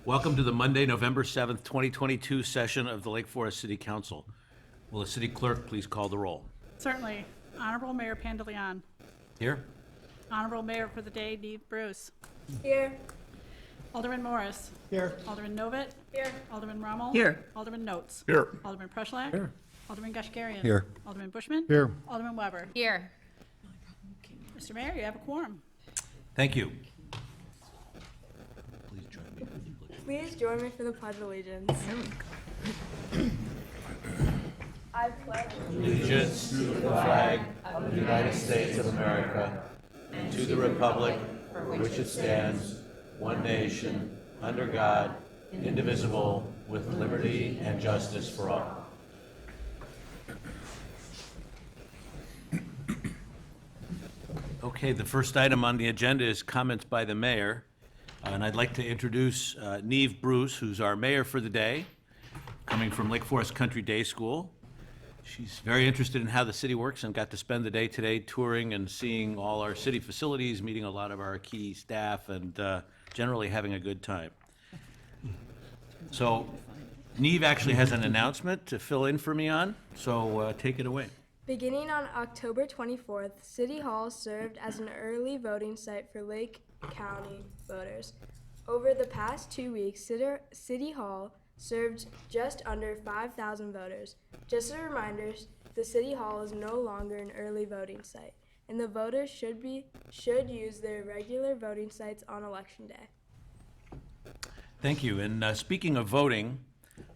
Welcome to the Monday, November 7th, 2022 session of the Lake Forest City Council. Will the city clerk please call the roll? Certainly. Honorable Mayor Pandeleon. Here. Honorable Mayor for the day, Neve Bruce. Here. Alderman Morris. Here. Alderman Novit. Here. Alderman Rommel. Here. Alderman Notes. Here. Alderman Preschlack. Here. Alderman Gashgarian. Here. Alderman Bushman. Here. Alderman Weber. Here. Mr. Mayor, you have a quorum. Thank you. Please join me for the Pledge of Allegiance. I pledge Allegiance to the flag of the United States of America and to the republic for which it stands, one nation, under God, indivisible, with liberty and justice for all. Okay, the first item on the agenda is comments by the mayor. And I'd like to introduce Neve Bruce, who's our mayor for the day, coming from Lake Forest Country Day School. She's very interested in how the city works and got to spend the day today touring and seeing all our city facilities, meeting a lot of our key staff, and generally having a good time. So Neve actually has an announcement to fill in for me on, so take it away. Beginning on October 24th, City Hall served as an early voting site for Lake County voters. Over the past 2 weeks, City Hall served just under 5,000 voters. Just a reminder, the City Hall is no longer an early voting site, and the voters should use their regular voting sites on Election Day. Thank you. And speaking of voting,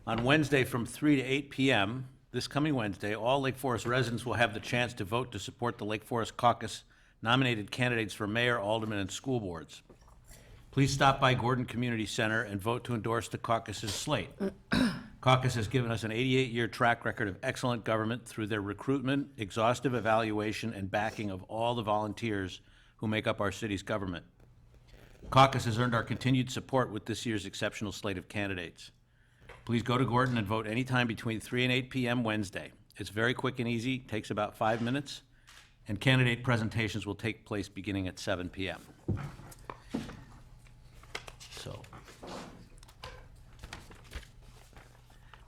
on Wednesday from 3 to 8 p.m., this coming Wednesday, all Lake Forest residents will have the chance to vote to support the Lake Forest Caucus nominated candidates for mayor, alderman, and school boards. Please stop by Gordon Community Center and vote to endorse the caucus's slate. Caucus has given us an 88-year track record of excellent government through their recruitment, exhaustive evaluation, and backing of all the volunteers who make up our city's government. Caucus has earned our continued support with this year's exceptional slate of candidates. Please go to Gordon and vote anytime between 3 and 8 p.m. Wednesday. It's very quick and easy, takes about 5 minutes, and candidate presentations will take place beginning at 7 p.m. So,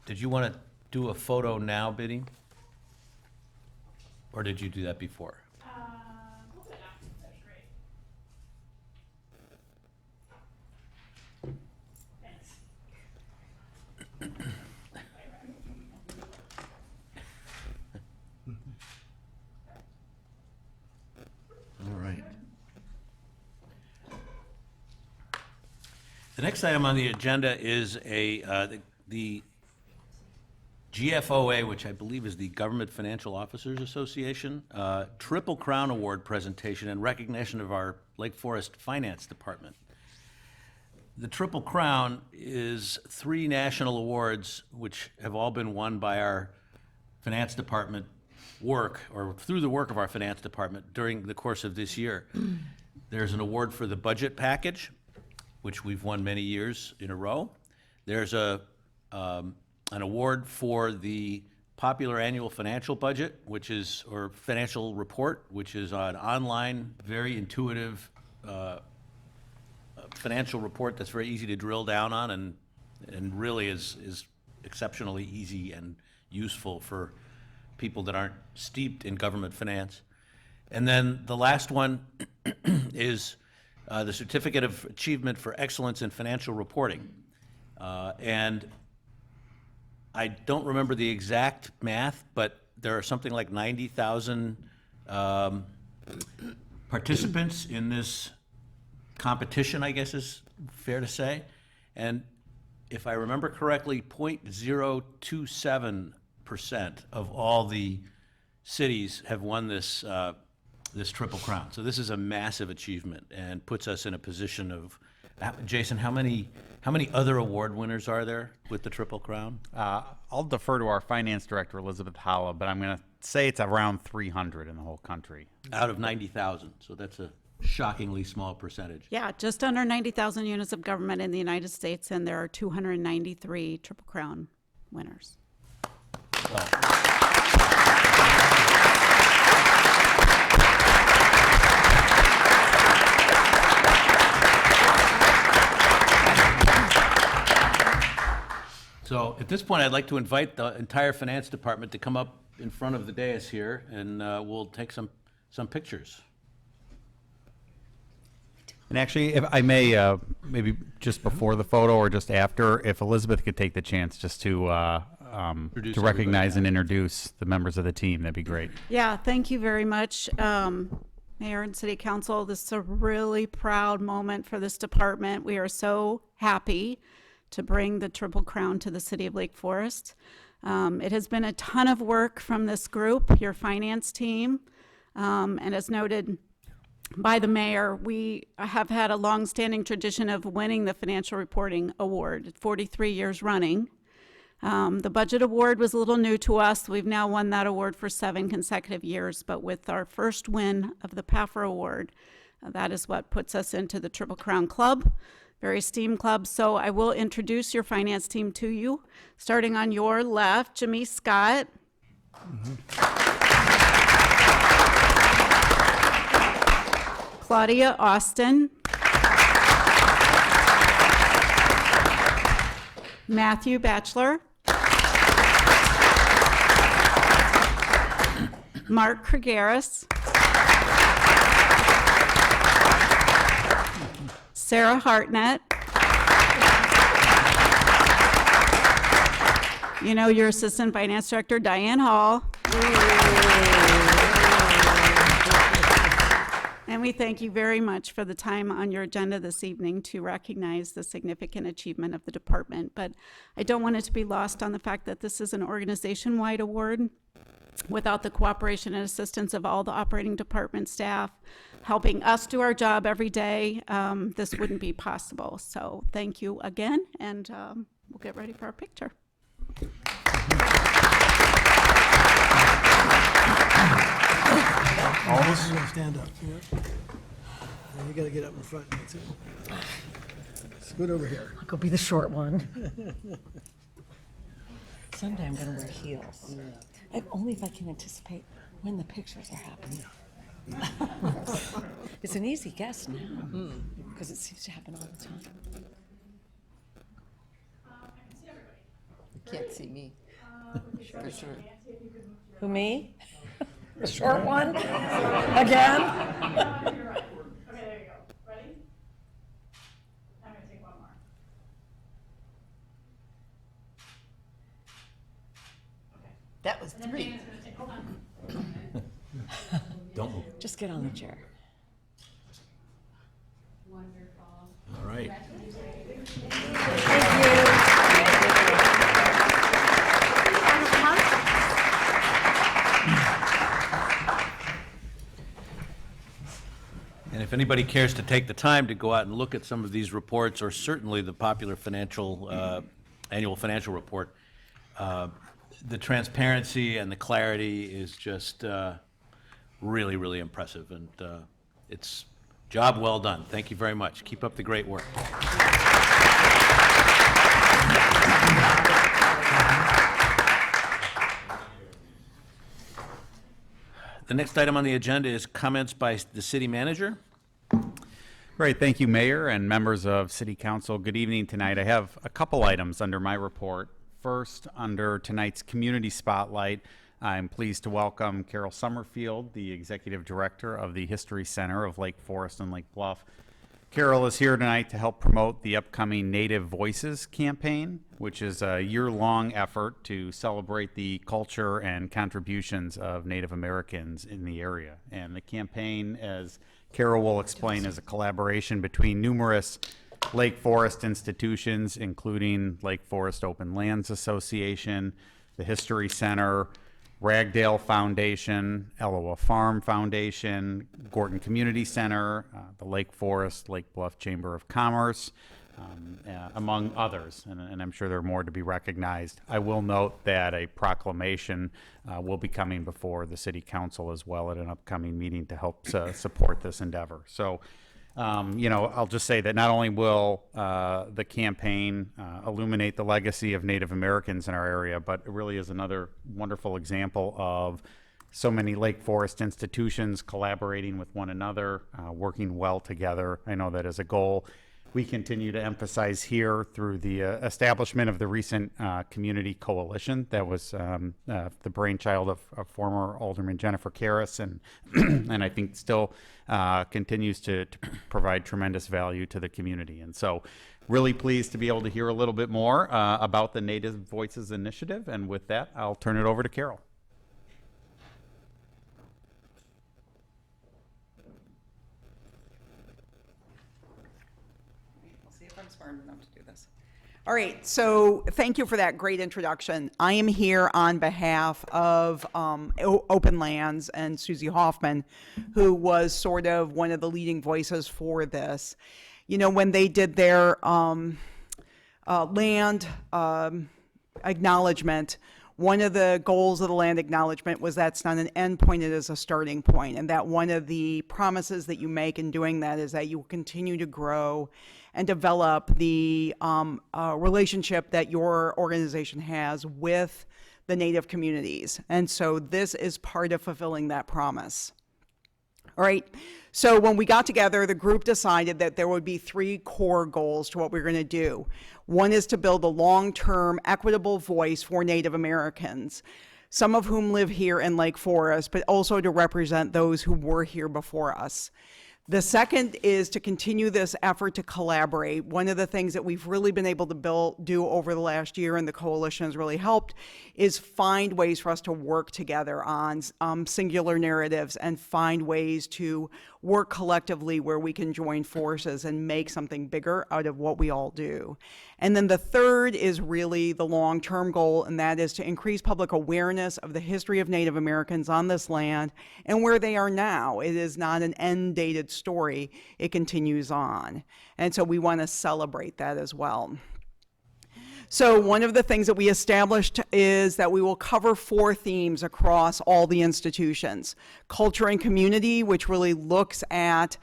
did you want to do a photo now, Biddy? Or did you do that before? We'll do it now. That'd be great. Thanks. All right. The next item on the agenda is the GFOA, which I believe is the Government Financial Officers Association, Triple Crown Award presentation in recognition of our Lake Forest Finance Department. The Triple Crown is 3 national awards which have all been won by our finance department work, or through the work of our finance department during the course of this year. There's an award for the budget package, which we've won many years in a row. There's an award for the popular annual financial budget, or financial report, which is an online, very intuitive financial report that's very easy to drill down on and really is exceptionally easy and useful for people that aren't steeped in government finance. And then the last one is the Certificate of Achievement for Excellence in Financial Reporting. And I don't remember the exact math, but there are something like 90,000 participants in this competition, I guess is fair to say. And if I remember correctly, 0.027% of all the cities have won this this Triple Crown. So this is a massive achievement and puts us in a position of, Jason, how many other award winners are there with the Triple Crown? I'll defer to our finance director, Elizabeth Holla, but I'm going to say it's around 300 in the whole country. Out of 90,000, so that's a shockingly small percentage. Yeah, just under 90,000 units of government in the United States, and there are 293 Triple Crown winners. at this point, I'd like to invite the entire finance department to come up in front of the dais here, and we'll take some pictures. And actually, if I may, maybe just before the photo or just after, if Elizabeth could take the chance just to Introduce recognize everybody. and introduce the members of the team, that'd be great. Yeah, thank you very much, Mayor and City Council. This is a really proud moment for this department. We are so happy to bring the Triple Crown to the City of Lake Forest. It has been a ton of work from this group, your finance team, and as noted by the mayor, we have had a long-standing tradition of winning the Financial Reporting Award, 43 years running. The Budget Award was a little new to us. We've now won that award for 7 consecutive years, but with our first win of the PAFRA Award, that is what puts us into the Triple Crown Club, very esteemed club. So I will introduce your finance team to you. Starting on your left, Jimmy Scott. Claudia Austin. Matthew Batchelor. Mark Kragaris. Sarah Hartnett. You know, your Assistant Finance Director, Diane Hall. And we thank you very much for the time on your agenda this evening to recognize the significant achievement of the department. But I don't want it to be lost on the fact that this is an organization-wide award. Without the cooperation and assistance of all the operating department staff helping us do our job every day, this wouldn't be possible. So thank you again, and we'll get ready for our picture. All this is gonna stand up. Yeah. And you gotta get up in front. That's it. Scoot over here. I'll go be the short one. Someday I'm gonna wear heels. Only if I can anticipate when the pictures are happening. It's an easy guess now, because it seems to happen all the time. You can't see me, for sure. Who, me? The short one? Again? Okay, there you go. Ready? I'm gonna take one more. That was 3. Don't move. Just get on the chair. All right. And if anybody cares to take the time to go out and look at some of these reports, or certainly the popular financial, annual financial report, the transparency and the clarity is just really, really impressive, and it's job well done. Thank you very much. Keep up the great work. The next item on the agenda is comments by the city manager. Great, thank you, Mayor and members of City Council. Good evening tonight. I have a couple items under my report. First, under tonight's Community Spotlight, I'm pleased to welcome Carol Summerfield, the Executive Director of the History Center of Lake Forest and Lake Bluff. Carol is here tonight to help promote the upcoming Native Voices campaign, which is a year-long effort to celebrate the culture and contributions of Native Americans in the area. And the campaign, as Carol will explain, is a collaboration between numerous Lake Forest institutions, including Lake Forest Open Lands Association, the History Center, Ragdale Foundation, Ellowa Farm Foundation, Gorton Community Center, the Lake Forest, Lake Bluff Chamber of Commerce, among others, and I'm sure there are more to be recognized. I will note that a proclamation will be coming before the City Council as well at an upcoming meeting to help support this endeavor. So, you know, I'll just say that not only will the campaign illuminate the legacy of Native Americans in our area, but it really is another wonderful example of so many Lake Forest institutions collaborating with one another, working well together. I know that as a goal, we continue to emphasize here through the establishment of the recent community coalition that was the brainchild of former Alderman Jennifer Karras, and and I think still continues to provide tremendous value to the community. And so really pleased to be able to hear a little bit more about the Native Voices Initiative. And with that, I'll turn it over to Carol. We'll see if I'm smart enough to do this. All right, so thank you for that great introduction. I am here on behalf of Open Lands and Susie Hoffman, who was sort of one of the leading voices for this. You know, when they did their land acknowledgement, one of the goals of the land acknowledgement was that's not an end point, it is a starting point, and that one of the promises that you make in doing that is that you will continue to grow and develop the relationship that your organization has with the Native communities. And so this is part of fulfilling that promise. All right, so when we got together, the group decided that there would be 3 core goals to what we're going to do. One is to build a long-term equitable voice for Native Americans, some of whom live here in Lake Forest, but also to represent those who were here before us. The second is to continue this effort to collaborate. One of the things that we've really been able to do over the last year, and the coalition has really helped, is find ways for us to work together on singular narratives and find ways to work collectively where we can join forces and make something bigger out of what we all do. And then the third is really the long-term goal, and that is to increase public awareness of the history of Native Americans on this land and where they are now. It is not an end-dated story. It continues on. And so we want to celebrate that as well. So one of the things that we established is that we will cover 4 themes across all the institutions. Culture and community, which really looks at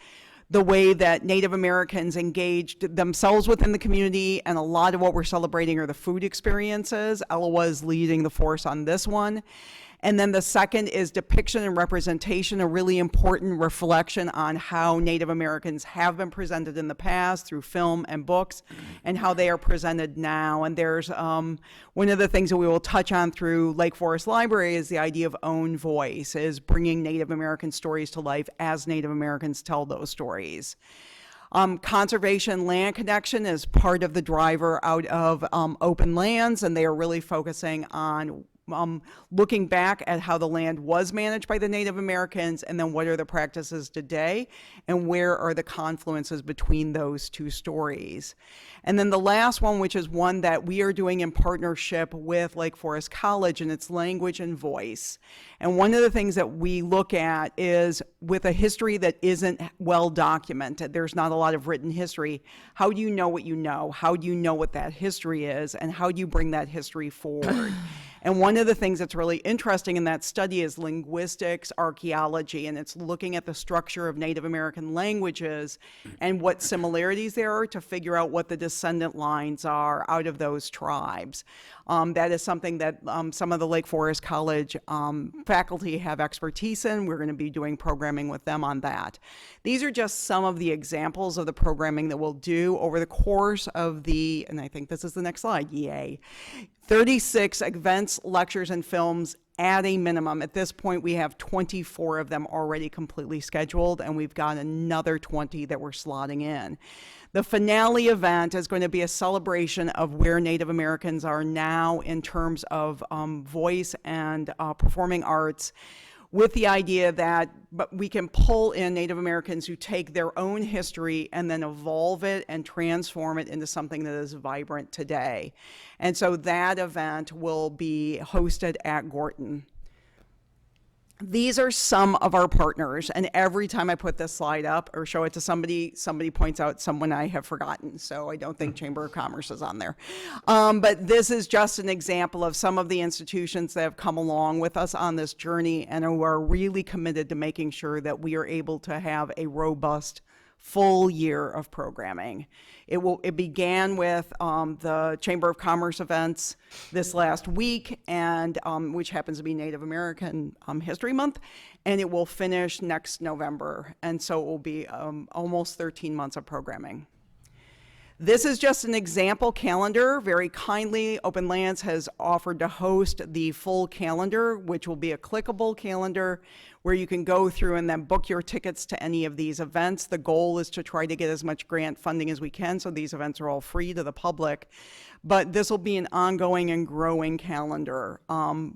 the way that Native Americans engaged themselves within the community, and a lot of what we're celebrating are the food experiences. Ella was leading the force on this one. And then the second is depiction and representation, a really important reflection on how Native Americans have been presented in the past through film and books, and how they are presented now. And there's one of the things that we will touch on through Lake Forest Library is the idea of own voice, is bringing Native American stories to life as Native Americans tell those stories. Conservation land connection is part of the driver out of Open Lands, and they are really focusing on looking back at how the land was managed by the Native Americans, and then what are the practices today, and where are the confluences between those 2 stories. And then the last one, which is one that we are doing in partnership with Lake Forest College, and it's language and voice. And one of the things that we look at is, with a history that isn't well documented, there's not a lot of written history, how do you know what you know? How do you know what that history is, and how do you bring that history forward? And one of the things that's really interesting in that study is linguistics archaeology, and it's looking at the structure of Native American languages and what similarities there are to figure out what the descendant lines are out of those tribes. That is something that some of the Lake Forest College faculty have expertise in. We're going to be doing programming with them on that. These are just some of the examples of the programming that we'll do over the course of the, and I think this is the next slide, yay, 36 events, lectures, and films at a minimum. At this point, we have 24 of them already completely scheduled, and we've got another 20 that we're slotting in. The finale event is going to be a celebration of where Native Americans are now in terms of voice and performing arts, with the idea that we can pull in Native Americans who take their own history and then evolve it and transform it into something that is vibrant today. And so that event will be hosted at Gorton. These are some of our partners, and every time I put this slide up or show it to somebody, somebody points out someone I have forgotten, so I don't think Chamber of Commerce is on there. But this is just an example of some of the institutions that have come along with us on this journey and who are really committed to making sure that we are able to have a robust full year of programming. It began with the Chamber of Commerce events this last week, and which happens to be Native American History Month, and it will finish next November. And so it will be almost 13 months of programming. This is just an example calendar. Very kindly, Open Lands has offered to host the full calendar, which will be a clickable calendar where you can go through and then book your tickets to any of these events. The goal is to try to get as much grant funding as we can, so these events are all free to the public. But this will be an ongoing and growing calendar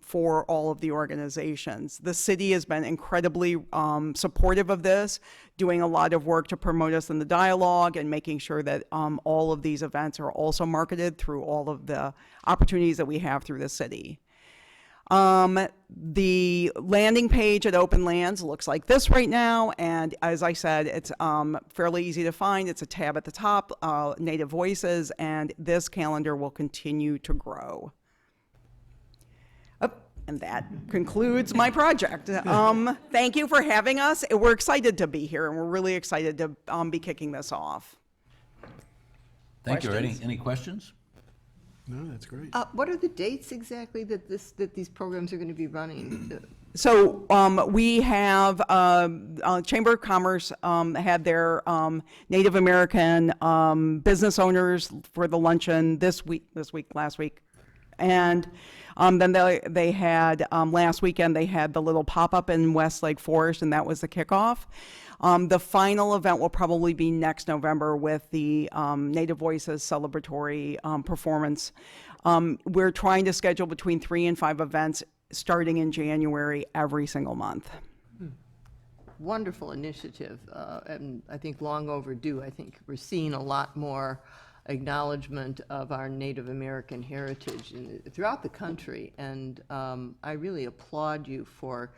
for all of the organizations. The city has been incredibly supportive of this, doing a lot of work to promote us in the dialogue and making sure that all of these events are also marketed through all of the opportunities that we have through the city. The landing page at Open Lands looks like this right now, and as I said, it's fairly easy to find. It's a tab at the top, Native Voices, and this calendar will continue to grow. And that concludes my project. Thank you for having us. We're excited to be here, and we're really excited to be kicking this off. Thank you. Any questions? No, that's great. What are the dates exactly that these programs are going to be running? So we have Chamber of Commerce had their Native American business owners for the luncheon last week. And then they had, last weekend, they had the little pop-up in West Lake Forest, and that was the kickoff. The final event will probably be next November with the Native Voices celebratory performance. We're trying to schedule between 3 and 5 events starting in January every single month. Wonderful initiative, and I think long overdue. I think we're seeing a lot more acknowledgement of our Native American heritage throughout the country, and I really applaud you for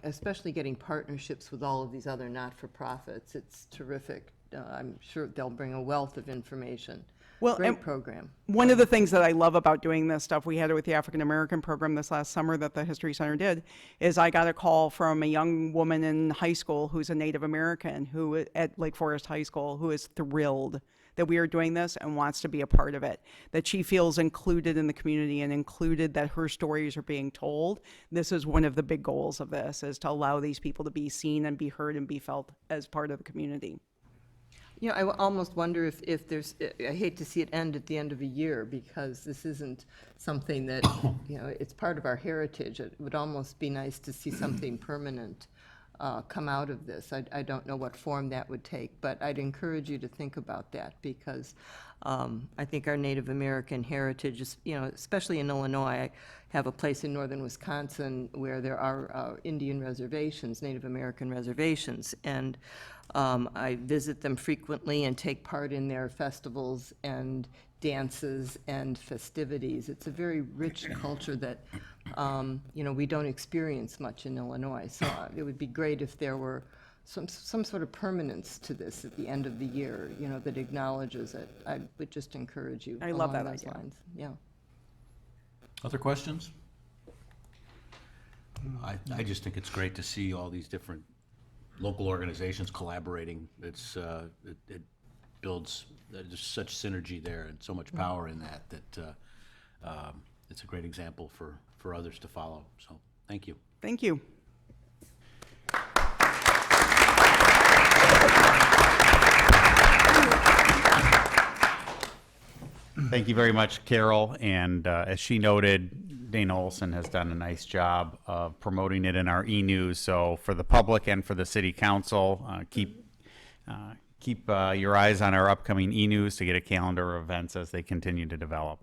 especially getting partnerships with all of these other not-for-profits. It's terrific. I'm sure they'll bring a wealth of information. Well, Great and program. one of the things that I love about doing this stuff, we had it with the African American program this last summer that the History Center did, is I got a call from a young woman in high school who's a Native American who at Lake Forest High School who is thrilled that we are doing this and wants to be a part of it, that she feels included in the community and included, that her stories are being told. This is one of the big goals of this, is to allow these people to be seen and be heard and be felt as part of the community. You know, I almost wonder if there's, I hate to see it end at the end of a year, because this isn't something that, you know, it's part of our heritage. It would almost be nice to see something permanent come out of this. I don't know what form that would take, but I'd encourage you to think about that, because I think our Native American heritage is, you know, especially in Illinois. I have a place in northern Wisconsin where there are Indian reservations, Native American reservations, and I visit them frequently and take part in their festivals and dances and festivities. It's a very rich culture that, you know, we don't experience much in Illinois. So it would be great if there were some sort of permanence to this at the end of the year, you know, that acknowledges it. I would just encourage you I love along that those idea. lines. Yeah. Other questions? I just think it's great to see all these different local organizations collaborating. It's it builds there's such synergy there and so much power in that it's a great example for others to follow. So thank you. Thank you. Thank you very much, Carol. And as she noted, Dana Olson has done a nice job of promoting it in our e-news. So for the public and for the city council, keep your eyes on our upcoming e-news to get a calendar of events as they continue to develop.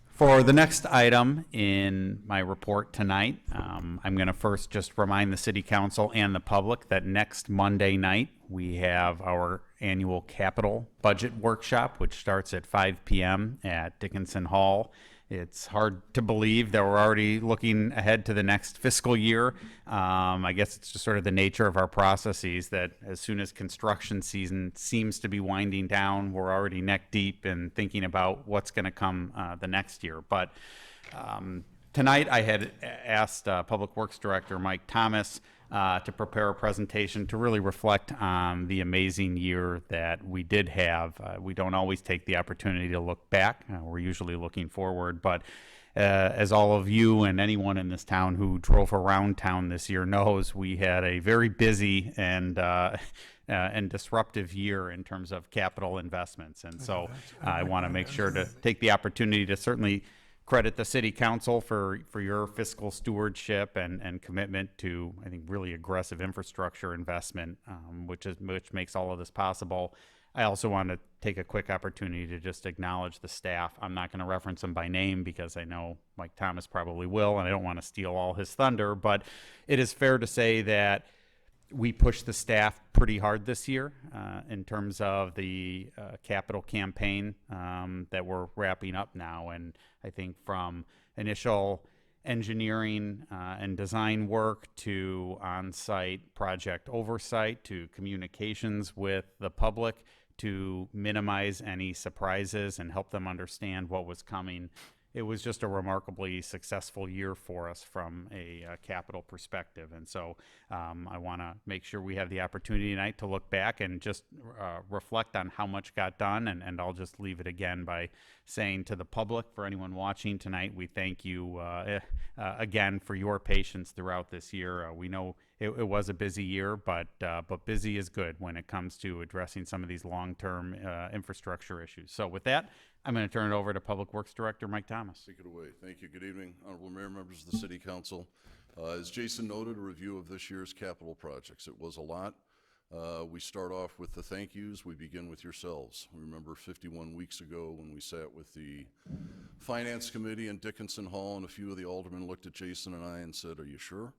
For the next item in my report tonight, I'm going to first just remind the city council and the public that next Monday night we have our annual capital budget workshop, which starts at 5 p.m. at Dickinson Hall. It's hard to believe that we're already looking ahead to the next fiscal year. I guess it's just sort of the nature of our processes that as soon as construction season seems to be winding down, we're already neck deep in thinking about what's going to come the next year. But tonight I had asked Public Works Director Mike Thomas to prepare a presentation to really reflect on the amazing year that we did have. We don't always take the opportunity to look back. We're usually looking forward, but as all of you and anyone in this town who drove around town this year knows, we had a very busy and and disruptive year in terms of capital investments. And so I want to make sure to take the opportunity to certainly credit the city council for your fiscal stewardship and commitment to, I think, really aggressive infrastructure investment, which makes all of this possible. I also want to take a quick opportunity to just acknowledge the staff. I'm not going to reference them by name because I know Mike Thomas probably will, and I don't want to steal all his thunder, but it is fair to say that we pushed the staff pretty hard this year in terms of the capital campaign that we're wrapping up now. And I think from initial engineering and design work to on-site project oversight to communications with the public to minimize any surprises and help them understand what was coming. It was just a remarkably successful year for us from a capital perspective. And so I want to make sure we have the opportunity tonight to look back and just reflect on how much got done. And I'll just leave it again by saying to the public, for anyone watching tonight, we thank you again for your patience throughout this year. We know it was a busy year, but busy is good when it comes to addressing some of these long-term infrastructure issues. So with that, I'm going to turn it over to Public Works Director Mike Thomas. Take it away. Thank you. Good evening, Honorable Mayor, members of the City Council. As Jason noted, a review of this year's capital projects. It was a lot. We start off with the thank yous. We begin with yourselves. We remember 51 weeks ago when we sat with the Finance Committee in Dickinson Hall, and a few of the aldermen looked at Jason and I and said, "Are you sure?"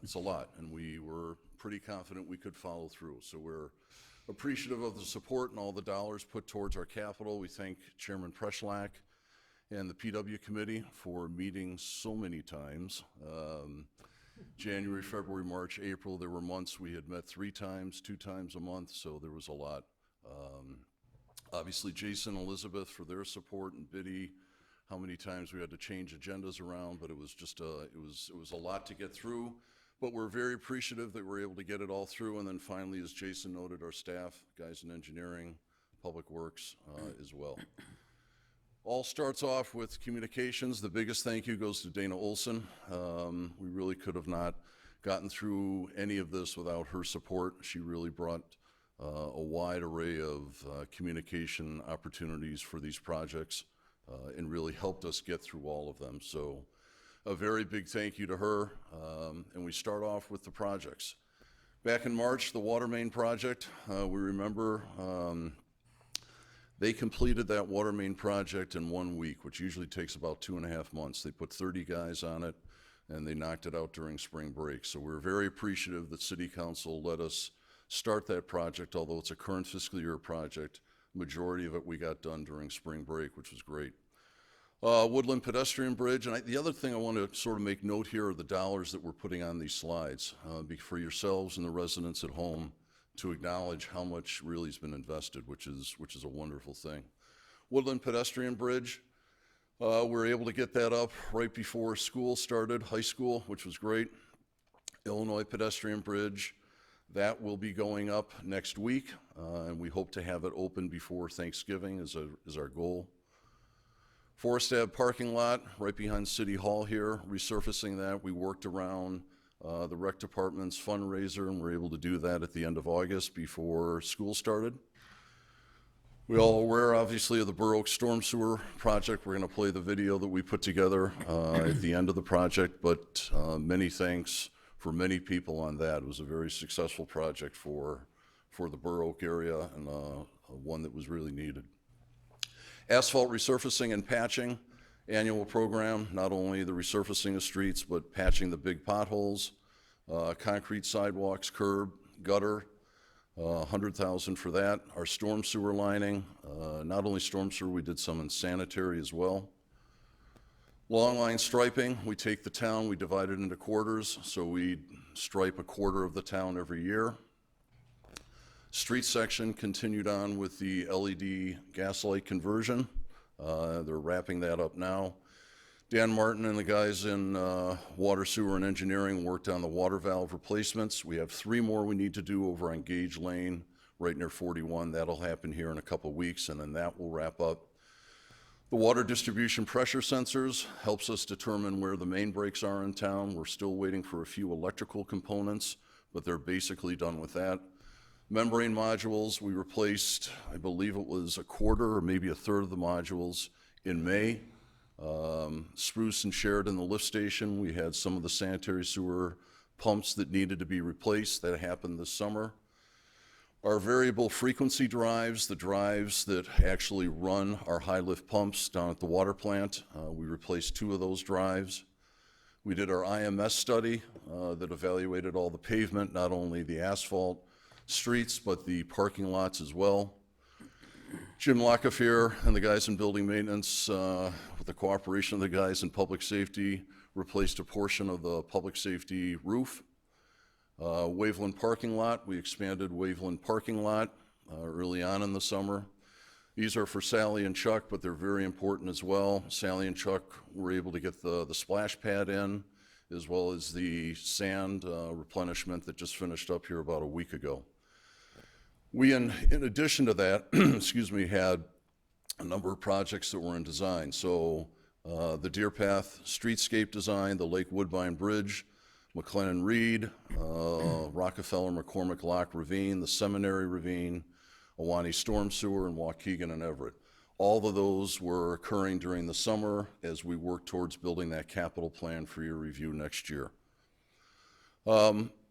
It's a lot, and we were pretty confident we could follow through. So we're appreciative of the support and all the dollars put towards our capital. We thank Chairman Preschlack and the PW Committee for meeting so many times. January, February, March, April, there were months we had met 3 times, 2 times a month, so there was a lot. Obviously, Jason, Elizabeth for their support, and Biddy, how many times we had to change agendas around, but it was just it was a lot to get through. But we're very appreciative that we're able to get it all through. And then finally, as Jason noted, our staff, guys in engineering, public works as well. All starts off with communications. The biggest thank you goes to Dana Olson. We really could have not gotten through any of this without her support. She really brought a wide array of communication opportunities for these projects and really helped us get through all of them. So a very big thank you to her, and we start off with the projects. Back in March, the water main project, we remember they completed that water main project in 1 week, which usually takes about 2.5 months. They put 30 guys on it, and they knocked it out during spring break. So we're very appreciative that City Council let us start that project, although it's a current fiscal year project. Majority of it we got done during spring break, which was great. Woodland Pedestrian Bridge, and the other thing I want to sort of make note here are the dollars that we're putting on these slides for yourselves and the residents at home to acknowledge how much really has been invested, which is a wonderful thing. Woodland Pedestrian Bridge, we were able to get that up right before school started, high school, which was great. Illinois Pedestrian Bridge, that will be going up next week, and we hope to have it open before Thanksgiving is our goal. Forest Ave parking lot right behind City Hall here, resurfacing that. We worked around the rec department's fundraiser and were able to do that at the end of August before school started. We're all aware, obviously, of the Burr Oak Storm Sewer project. We're going to play the video that we put together at the end of the project, but many thanks for many people on that. It was a very successful project for the Burr Oak area, and one that was really needed. Asphalt resurfacing and patching, annual program, not only the resurfacing of streets, but patching the big potholes, concrete sidewalks, curb, gutter, $100,000 for that. Our storm sewer lining, not only storm sewer, we did some in sanitary as well. Long line striping, we take the town, we divide it into quarters, so we stripe a quarter of the town every year. Street section continued on with the LED gaslight conversion. They're wrapping that up now. Dan Martin and the guys in water, sewer, and engineering worked on the water valve replacements. We have 3 more we need to do over on Gage Lane, right near 41. That'll happen here in a couple weeks, and then that will wrap up. The water distribution pressure sensors helps us determine where the main breaks are in town. We're still waiting for a few electrical components, but they're basically done with that. Membrane modules, we replaced, I believe it was a quarter or maybe a third of the modules in May. Spruce and Sheridan, the lift station, we had some of the sanitary sewer pumps that needed to be replaced. That happened this summer. Our variable frequency drives, the drives that actually run our high lift pumps down at the water plant, we replaced 2 of those drives. We did our IMS study that evaluated all the pavement, not only the asphalt streets, but the parking lots as well. Jim Lockefier and the guys in building maintenance, with the cooperation of the guys in public safety, replaced a portion of the public safety roof. Waveland parking lot, we expanded Waveland parking lot early on in the summer. These are for Sally and Chuck, but they're very important as well. Sally and Chuck were able to get the splash pad in, as well as the sand replenishment that just finished up here about a week ago. We, in addition to that, excuse me, had a number of projects that were in design. So the Deer Path streetscape design, the Lake Woodbine Bridge, McLennan Reed, Rockefeller McCormick Lock Ravine, the Seminary Ravine, Ahwahnee Storm Sewer, and Waukegan and Everett. All of those were occurring during the summer as we work towards building that capital plan for your review next year.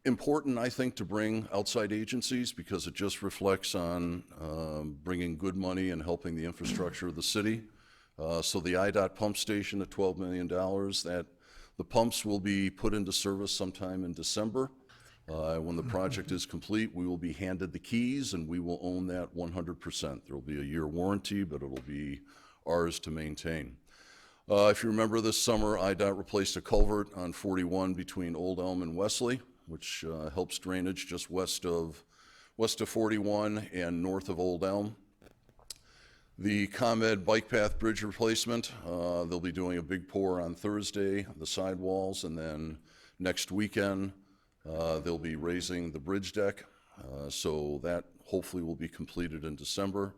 Important, I think, to bring outside agencies because it just reflects on bringing good money and helping the infrastructure of the city. So the IDOT pump station at $12 million, that the pumps will be put into service sometime in December. When the project is complete, we will be handed the keys and we will own that 100%. There will be a year warranty, but it'll be ours to maintain. If you remember this summer, IDOT replaced a culvert on 41 between Old Elm and Wesley, which helps drainage just west of 41 and north of Old Elm. The ComEd bike path bridge replacement, they'll be doing a big pour on Thursday, the sidewalls, and then next weekend they'll be raising the bridge deck, so that hopefully will be completed in December.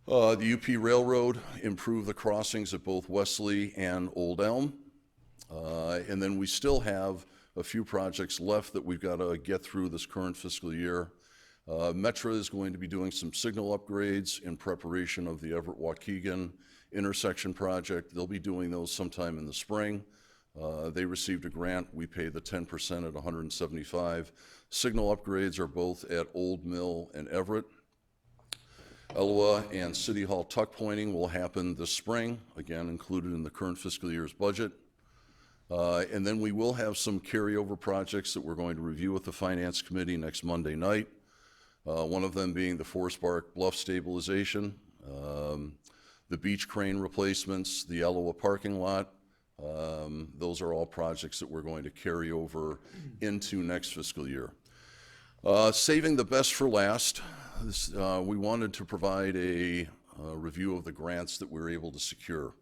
The UP Railroad improved the crossings at both Wesley and Old Elm, and then we still have a few projects left that we've got to get through this current fiscal year. Metra is going to be doing some signal upgrades in preparation of the Everett-Waukegan intersection project. They'll be doing those sometime in the spring. They received a grant. We paid the 10% at $175. Signal upgrades are both at Old Mill and Everett. Elwha and City Hall tuck pointing will happen this spring, again included in the current fiscal year's budget. And then we will have some carryover projects that we're going to review with the Finance Committee next Monday night. One of them being the Forest Park Bluff stabilization, the beach crane replacements, the Elwha parking lot. Those are all projects that we're going to carry over into next fiscal year. Saving the best for last, we wanted to provide a review of the grants that we were able to secure.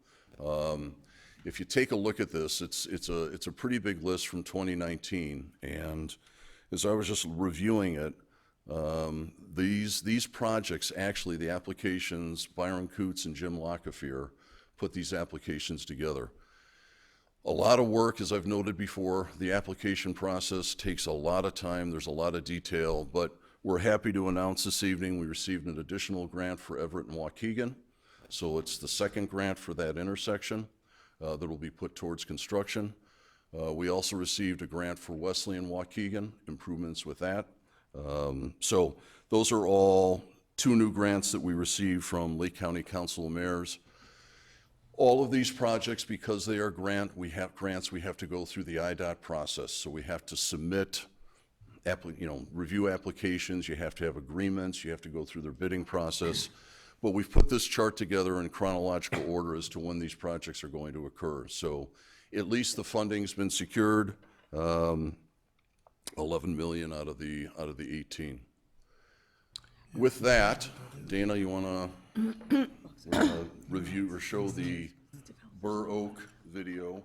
If you take a look at this, it's a pretty big list from 2019, and as I was just reviewing it, these projects, actually the applications, Byron Coots and Jim Lockefier put these applications together. A lot of work, as I've noted before. The application process takes a lot of time, there's a lot of detail, but we're happy to announce this evening we received an additional grant for Everett and Waukegan. So it's the second grant for that intersection that will be put towards construction. We also received a grant for Wesley and Waukegan, improvements with that. So those are all 2 new grants that we received from Lake County Council of Mayors. All of these projects, because they are grants, we have to go through the IDOT process. So we have to submit, review applications, you have to have agreements, you have to go through their bidding process. But we've put this chart together in chronological order as to when these projects are going to occur. So at least the funding's been secured, 11 million out of the 18. With that, Dana, you want to review or show the Burr Oak video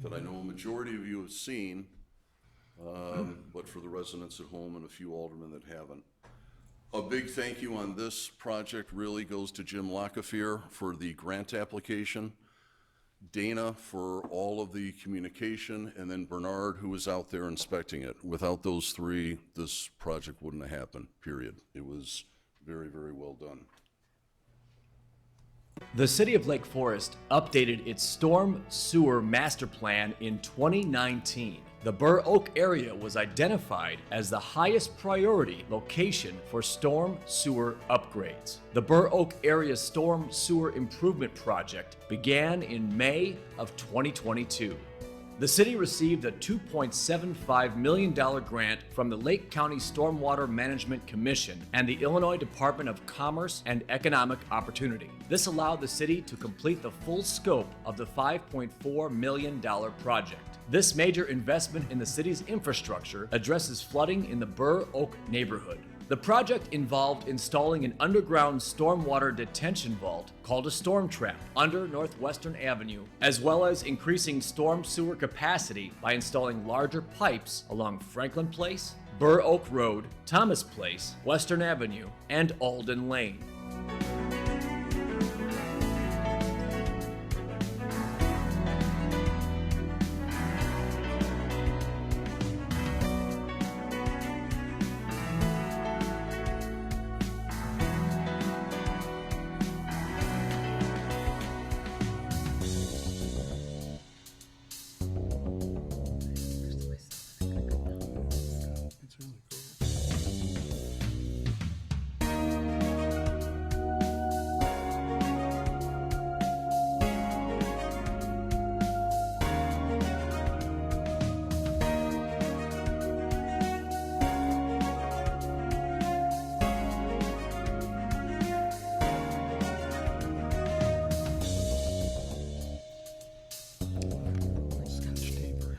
that I know a majority of you have seen, but for the residents at home and a few aldermen that haven't. A big thank you on this project really goes to Jim Lockefier for the grant application. Dana for all of the communication, and then Bernard, who was out there inspecting it. Without those three, this project wouldn't have happened, period. It was very, very well done. The City of Lake Forest updated its storm sewer master plan in 2019. The Burr Oak area was identified as the highest priority location for storm sewer upgrades. The Burr Oak area storm sewer improvement project began in May of 2022. The city received a $2.75 million grant from the Lake County Stormwater Management Commission and the Illinois Department of Commerce and Economic Opportunity. This allowed the city to complete the full scope of the $5.4 million project. This major investment in the city's infrastructure addresses flooding in the Burr Oak neighborhood. The project involved installing an underground stormwater detention vault called a storm trap under Northwestern Avenue, as well as increasing storm sewer capacity by installing larger pipes along Franklin Place, Burr Oak Road, Thomas Place, Western Avenue, and Alden Lane. It's really cool. Scotch tape or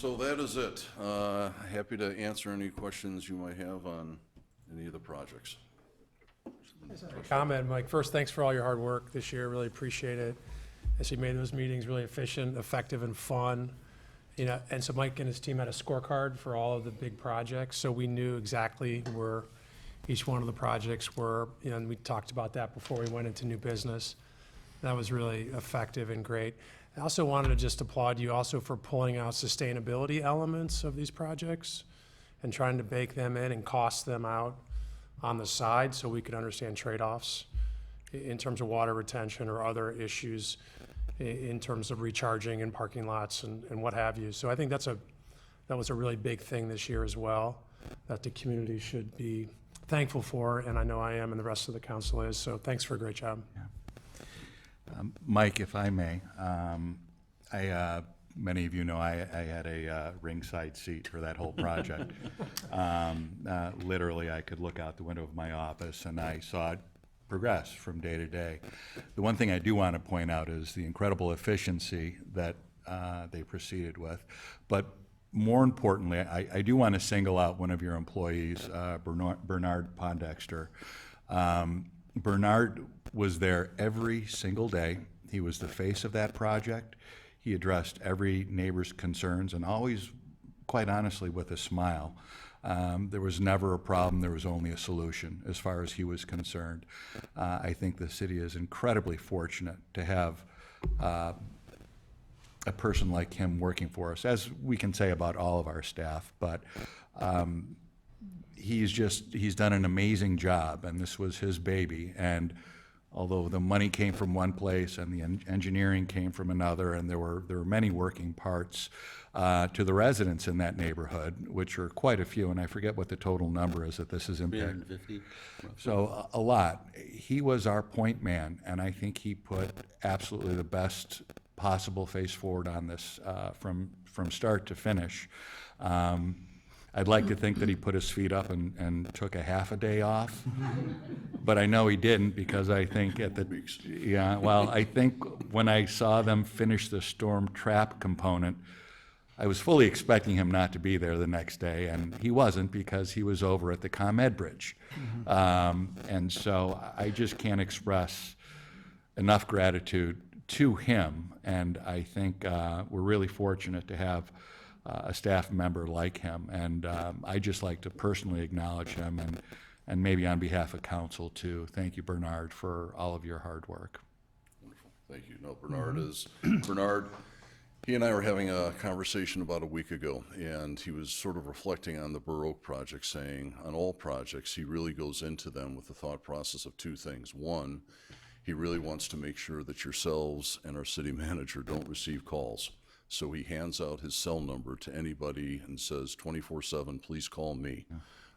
So that is it. Happy to answer any questions you might have on any of the projects. Comment, Mike. First, thanks for all your hard work this year. Really appreciate it. As you made those meetings really efficient, effective, and fun. You know, and so Mike and his team had a scorecard for all of the big projects, so we knew exactly where each one of the projects were. You know, and we talked about that before we went into new business. That was really effective and great. I also wanted to just applaud you also for pulling out sustainability elements of these projects and trying to bake them in and cost them out on the side so we could understand trade-offs in terms of water retention or other issues in terms of recharging in parking lots and what have you. So I think that was a really big thing this year as well that the community should be thankful for, and I know I am and the rest of the council is. So thanks for a great job. Yeah. Mike, if I may, many of you know I had a ringside seat for that whole project. Literally, I could look out the window of my office and I saw it progress from day to day. The one thing I do want to point out is the incredible efficiency that they proceeded with. But more importantly, I do want to single out one of your employees, Bernard Pondexter. Bernard was there every single day. He was the face of that project. He addressed every neighbor's concerns, and always, quite honestly, with a smile. There was never a problem, there was only a solution as far as he was concerned. I think the city is incredibly fortunate to have a person like him working for us, as we can say about all of our staff, but he's done an amazing job, and this was his baby. And although the money came from one place and the engineering came from another, and there were many working parts to the residents in that neighborhood, which are quite a few, and I forget what the total number is that this has impacted. 350? So a lot. He was our point man, and I think he put absolutely the best possible face forward on this from start to finish. I'd like to think that he put his feet up and took a half a day off, but I know he didn't, because I think I think when I saw them finish the storm trap component, I was fully expecting him not to be there the next day, and he wasn't, because he was over at the ComEd Bridge. And so I just can't express enough gratitude to him, and I think we're really fortunate to have a staff member like him, and I'd just like to personally acknowledge him, and maybe on behalf of council to thank you, Bernard, for all of your hard work. Wonderful, thank you. No, Bernard, he and I were having a conversation about a week ago, and he was sort of reflecting on the Burr Oak project, saying on all projects, he really goes into them with the thought process of two things. One, he really wants to make sure that yourselves and our city manager don't receive calls. So he hands out his cell number to anybody and says 24/7, please call me.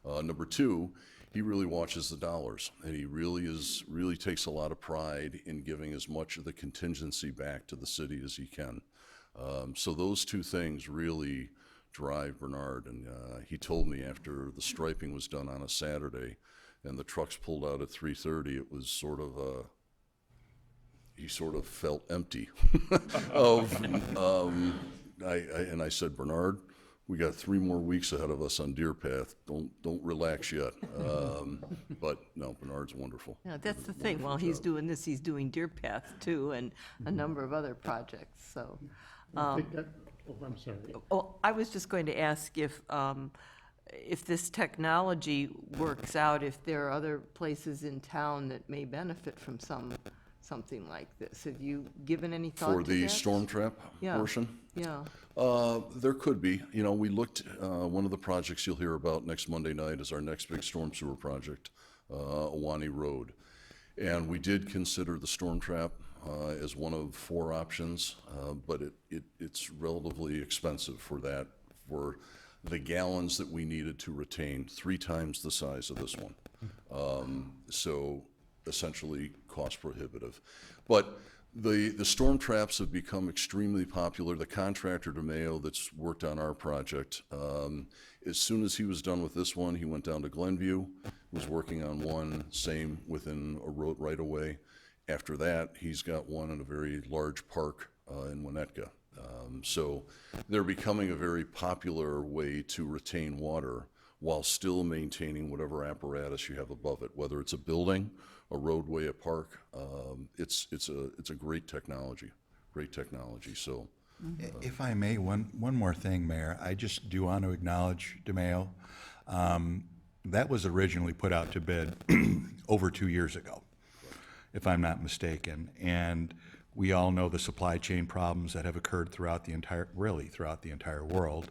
Number two, he really watches the dollars, and he really takes a lot of pride in giving as much of the contingency back to the city as he can. So those two things really drive Bernard, and he told me after the striping was done on a Saturday and the trucks pulled out at 3:30, it was sort of he sort of felt empty and I said, Bernard, we got 3 more weeks ahead of us on Deer Path. Don't relax yet. But no, Bernard's wonderful. Yeah, that's the thing. While he's doing this, he's doing Deer Path too, and a number of other projects, so. I'm sorry. Oh, I was just going to ask if this technology works out, if there are other places in town that may benefit from something like this. Have you given any thought to that? For the storm trap portion? Yeah. There could be. You know, we looked, one of the projects you'll hear about next Monday night is our next big storm sewer project, Awani Road. And we did consider the storm trap as one of 4 options, but it's relatively expensive for that, for the gallons that we needed to retain, 3 times the size of this one. So essentially cost prohibitive. But the storm traps have become extremely popular. The contractor DeMayo that's worked on our project, as soon as he was done with this one, he went down to Glenview, was working on one, same within a road right away. After that, he's got one in a very large park in Winnetka. So they're becoming a very popular way to retain water while still maintaining whatever apparatus you have above it, whether it's a building, a roadway, a park. It's a great technology, so. If I may, one more thing, Mayor. I just do want to acknowledge DeMayo. That was originally put out to bid over 2 years ago, if I'm not mistaken. And we all know the supply chain problems that have occurred throughout the entire world.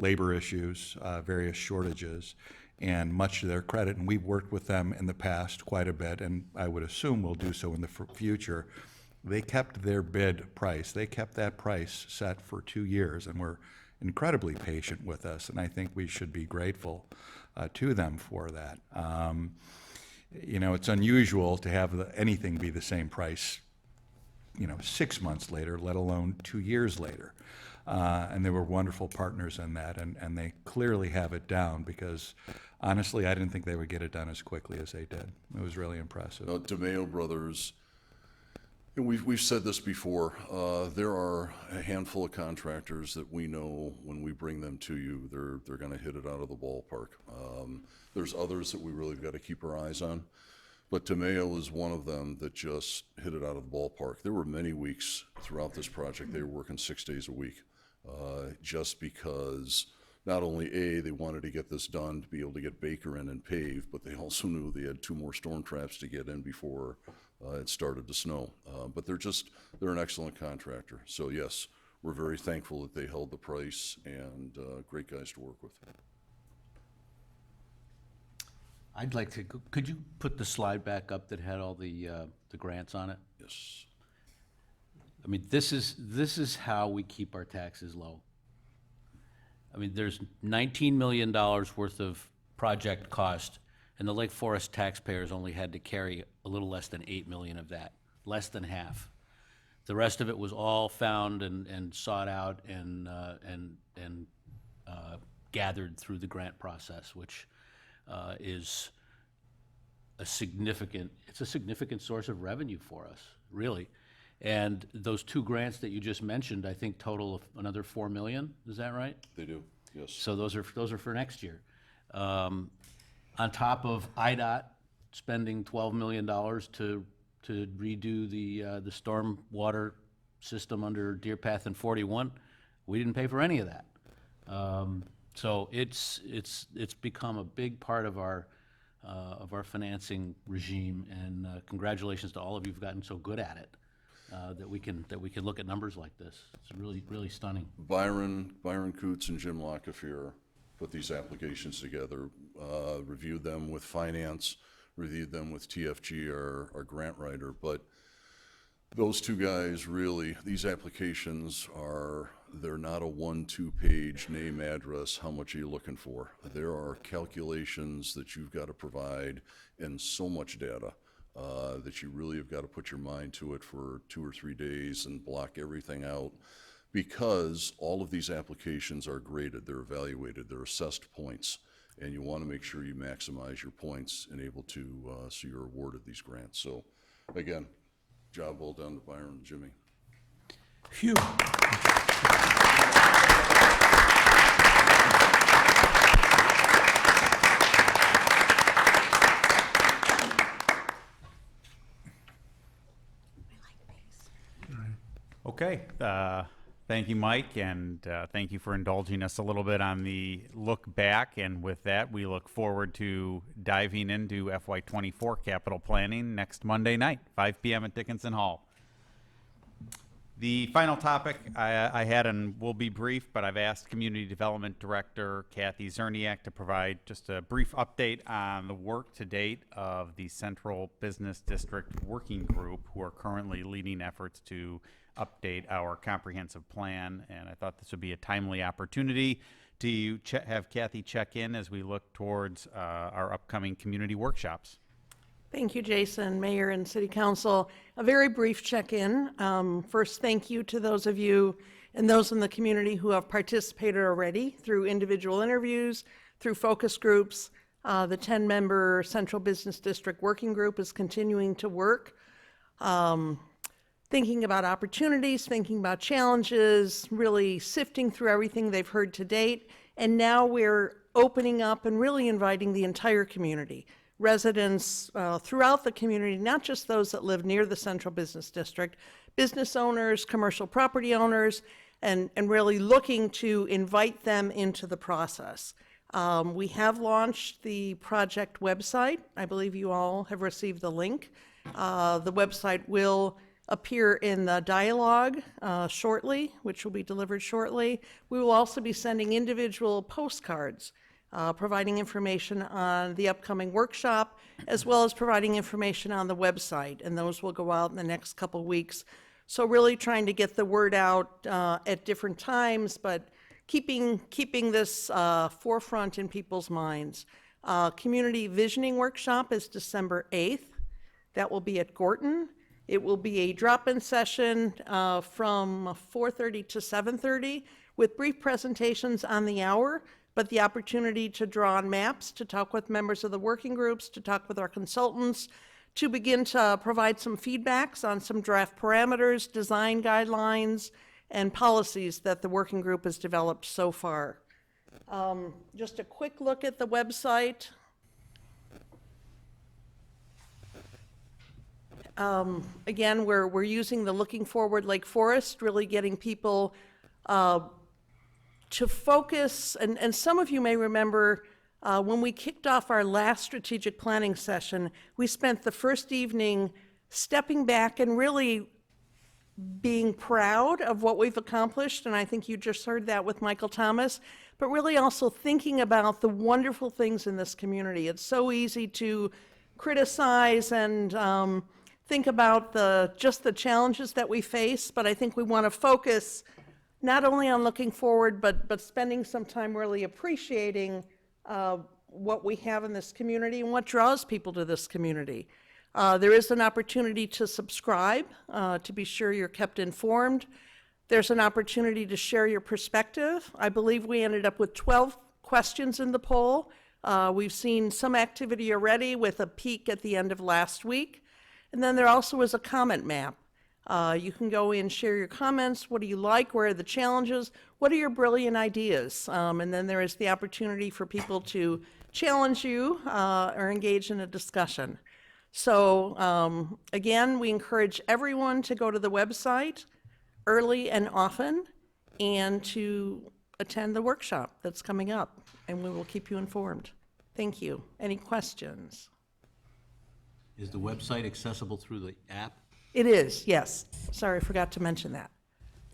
Labor issues, various shortages, and much to their credit, and we've worked with them in the past quite a bit, and I would assume we'll do so in the future. They kept their bid price. They kept that price set for 2 years and were incredibly patient with us, and I think we should be grateful to them for that. You know, it's unusual to have anything be the same price, 6 months later, let alone 2 years later. And they were wonderful partners in that, and they clearly have it down, because honestly, I didn't think they would get it done as quickly as they did. It was really impressive. DeMayo Brothers, and we've said this before, there are a handful of contractors that we know when we bring them to you, they're going to hit it out of the ballpark. There's others that we really got to keep our eyes on, but DeMayo is one of them that just hit it out of the ballpark. There were many weeks throughout this project they were working 6 days a week, just because not only they wanted to get this done to be able to get Baker in and pave, but they also knew they had 2 more storm traps to get in before it started to snow. But they're an excellent contractor. So yes, we're very thankful that they held the price, and great guys to work with. I'd like to, could you put the slide back up that had all the grants on it? Yes. I mean, this is how we keep our taxes low. I mean, there's $19 million worth of project cost, and the Lake Forest taxpayers only had to carry a little less than 8 million of that, less than half. The rest of it was all found and sought out and gathered through the grant process, which is it's a significant source of revenue for us, really. And those two grants that you just mentioned, I think total of another 4 million, is that right? They do, yes. So those are for next year. On top of IDOT spending $12 million to redo the storm water system under Deer Path and 41, we didn't pay for any of that. So it's become a big part of our financing regime, and congratulations to all of you who've gotten so good at it. That we can look at numbers like this. It's really, really stunning. Byron Coots and Jim Lockefier put these applications together, reviewed them with finance, reviewed them with TFG, our grant writer. But those two guys really, these applications they're not a 1-2 page name, address, how much are you looking for? There are calculations that you've got to provide and so much data. That you really have got to put your mind to it for 2 or 3 days and block everything out, because all of these applications are graded, they're evaluated, they're assessed points, and you want to make sure you maximize your points and able to, so you're awarded these grants. So again, job well done to Byron and Jimmy. Phew. Okay, thank you, Mike, and thank you for indulging us a little bit on the look back. And with that, we look forward to diving into FY24 capital planning next Monday night, 5 p.m. at Dickinson Hall. The final topic I had, and will be brief, but I've asked Community Development Director Kathy Zerniak to provide just a brief update on the work to date of the Central Business District Working Group, who are currently leading efforts to update our comprehensive plan. And I thought this would be a timely opportunity to have Kathy check in as we look towards our upcoming community workshops. Thank you, Jason, Mayor, and City Council. A very brief check-in. First, thank you to those of you and those in the community who have participated already through individual interviews, through focus groups. The 10-member Central Business District Working Group is continuing to work, thinking about opportunities, thinking about challenges, really sifting through everything they've heard to date. And now we're opening up and really inviting the entire community, residents throughout the community, not just those that live near the Central Business District, business owners, commercial property owners, and really looking to invite them into the process. We have launched the project website. I believe you all have received the link. The website will appear in the dialogue shortly, which will be delivered shortly. We will also be sending individual postcards providing information on the upcoming workshop, as well as providing information on the website, and those will go out in the next couple weeks. So really trying to get the word out at different times, but keeping this forefront in people's minds. Community Visioning Workshop is December 8th. That will be at Gorton. It will be a drop-in session from 4:30 to 7:30 with brief presentations on the hour, but the opportunity to draw on maps, to talk with members of the working groups, to talk with our consultants, to begin to provide some feedbacks on some draft parameters, design guidelines, and policies that the working group has developed so far. Just a quick look at the website. Again, we're using the Looking Forward Lake Forest, really getting people to focus, and some of you may remember when we kicked off our last strategic planning session, we spent the first evening stepping back and really being proud of what we've accomplished, and I think you just heard that with Michael Thomas, but really also thinking about the wonderful things in this community. It's so easy to criticize and think about just the challenges that we face, but I think we want to focus not only on looking forward, but spending some time really appreciating what we have in this community and what draws people to this community. There is an opportunity to subscribe to be sure you're kept informed. There's an opportunity to share your perspective. I believe we ended up with 12 questions in the poll. We've seen some activity already with a peak at the end of last week. And then there also is a comment map. You can go in, share your comments. What do you like? Where are the challenges? What are your brilliant ideas? And then there is the opportunity for people to challenge you or engage in a discussion. So again, we encourage everyone to go to the website early and often and to attend the workshop that's coming up, and we will keep you informed. Thank you. Any questions? Is the website accessible through the app? It is, yes. Sorry, I forgot to mention that.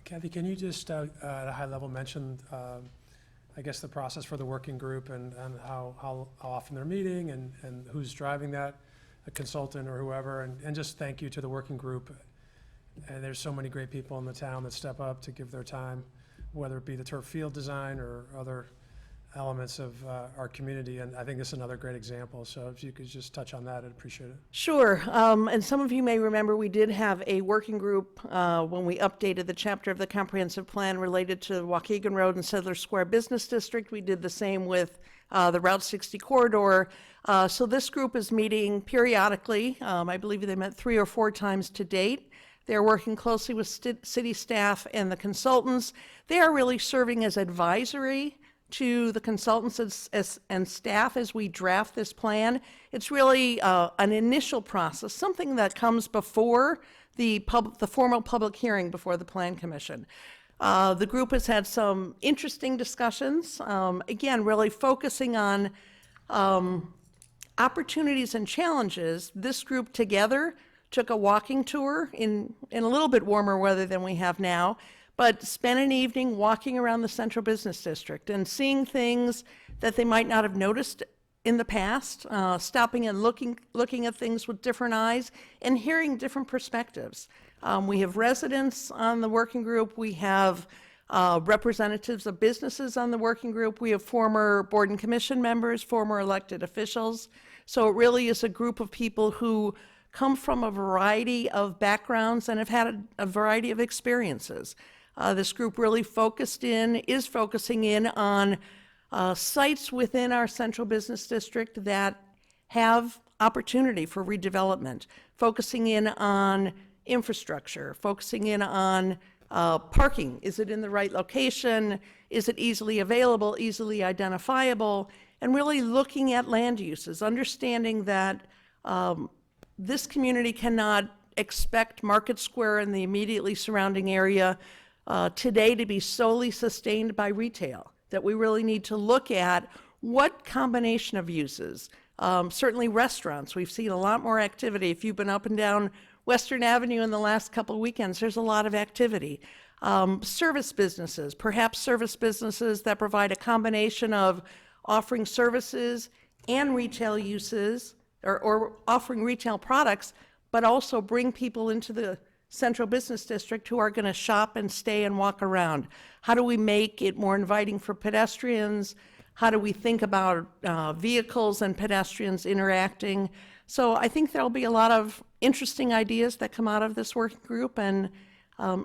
Kathy, can you just, at a high level, mention, I guess, the process for the working group and how often they're meeting and who's driving that, a consultant or whoever, and just thank you to the working group. And there's so many great people in the town that step up to give their time, whether it be the turf field design or other elements of our community, and I think this is another great example. So if you could just touch on that, I'd appreciate it. Sure. And some of you may remember we did have a working group when we updated the chapter of the comprehensive plan related to Waukegan Road and Settlers Square Business District. We did the same with the Route 60 corridor. So this group is meeting periodically. I believe they met 3 or 4 times to date. They're working closely with city staff and the consultants. They are really serving as advisory to the consultants and staff as we draft this plan. It's really an initial process, something that comes before the formal public hearing before the Plan Commission. The group has had some interesting discussions, again, really focusing on opportunities and challenges. This group together took a walking tour in a little bit warmer weather than we have now, but spent an evening walking around the Central Business District and seeing things that they might not have noticed in the past, stopping and looking at things with different eyes and hearing different perspectives. We have residents on the working group. We have representatives of businesses on the working group. We have former board and commission members, former elected officials. So it really is a group of people who come from a variety of backgrounds and have had a variety of experiences. This group really is focusing in on sites within our Central Business District that have opportunity for redevelopment, focusing in on infrastructure, focusing in on parking. Is it in the right location? Is it easily available, easily identifiable? And really looking at land uses, understanding that this community cannot expect Market Square and the immediately surrounding area today to be solely sustained by retail, that we really need to look at what combination of uses. Certainly restaurants, we've seen a lot more activity. If you've been up and down Western Avenue in the last couple of weekends, there's a lot of activity. Service businesses, perhaps service businesses that provide a combination of offering services and retail uses, or offering retail products, but also bring people into the Central Business District who are going to shop and stay and walk around. How do we make it more inviting for pedestrians? How do we think about vehicles and pedestrians interacting? So I think there'll be a lot of interesting ideas that come out of this working group, and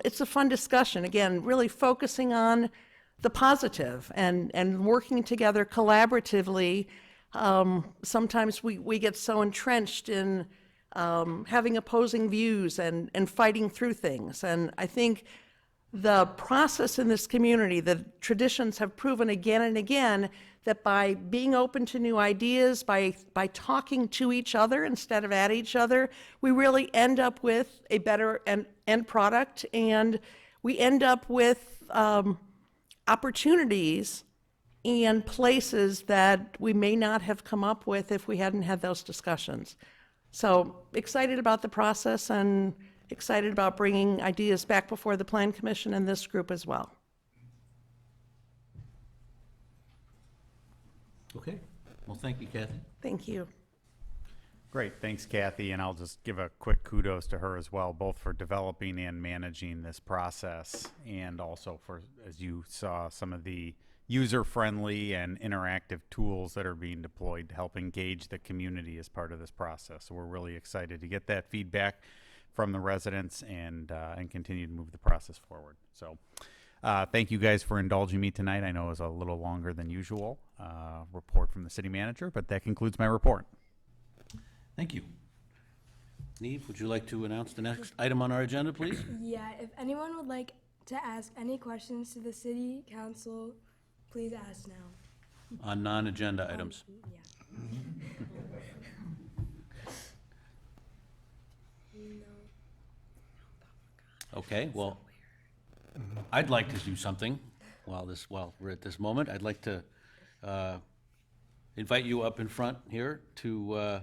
it's a fun discussion. Again, really focusing on the positive and working together collaboratively. Sometimes we get so entrenched in having opposing views and fighting through things. And I think the process in this community, the traditions have proven again and again that by being open to new ideas, by talking to each other instead of at each other, we really end up with a better end product, and we end up with opportunities and places that we may not have come up with if we hadn't had those discussions. So excited about the process and excited about bringing ideas back before the Plan Commission and this group as well. Okay. Well, thank you, Kathy. Thank you. Great, thanks Kathy, and I'll just give a quick kudos to her as well, both for developing and managing this process, and also for, as you saw, some of the user-friendly and interactive tools that are being deployed to help engage the community as part of this process. So we're really excited to get that feedback from the residents and continue to move the process forward. So thank you guys for indulging me tonight. I know it was a little longer than usual report from the city manager, but that concludes my report. Thank you. Neve, would you like to announce the next item on our agenda, please? Yeah, if anyone would like to ask any questions to the city council, please ask now. On non-agenda items. Yeah. Okay, well, I'd like to do something while we're at this moment. I'd like to invite you up in front here to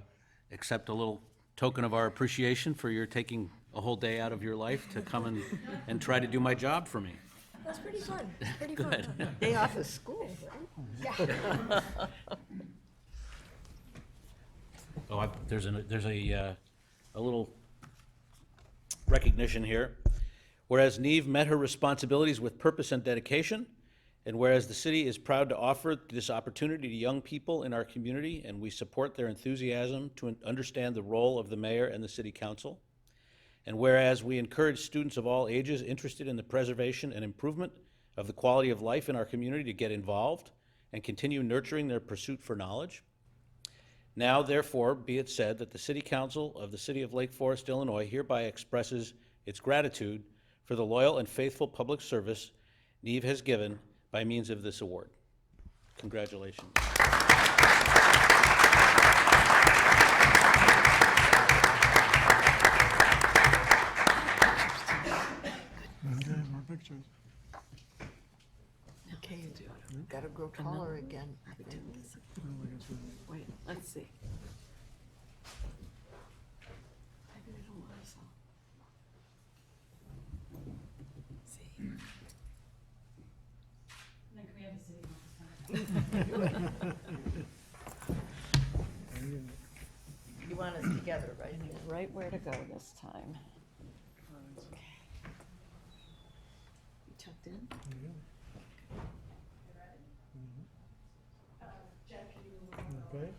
accept a little token of our appreciation for your taking a whole day out of your life to come and try to do my job for me. That's pretty fun. Pretty Good. fun. Day off of school. Oh, there's a little recognition here. Whereas Neve met her responsibilities with purpose and dedication, and whereas the city is proud to offer this opportunity to young people in our community, and we support their enthusiasm to understand the role of the mayor and the city council, and whereas we encourage students of all ages interested in the preservation and improvement of the quality of life in our community to get involved and continue nurturing their pursuit for knowledge. Now, therefore, be it said that the City Council of the City of Lake Forest, Illinois hereby expresses its gratitude for the loyal and faithful public service Neve has given by means of this award. Congratulations. Okay, more pictures. Okay, gotta grow taller again. Wait, let's see. Maybe I don't want us all. See. You want us together, right? I knew right where to go this time. Okay. You tucked in? Okay.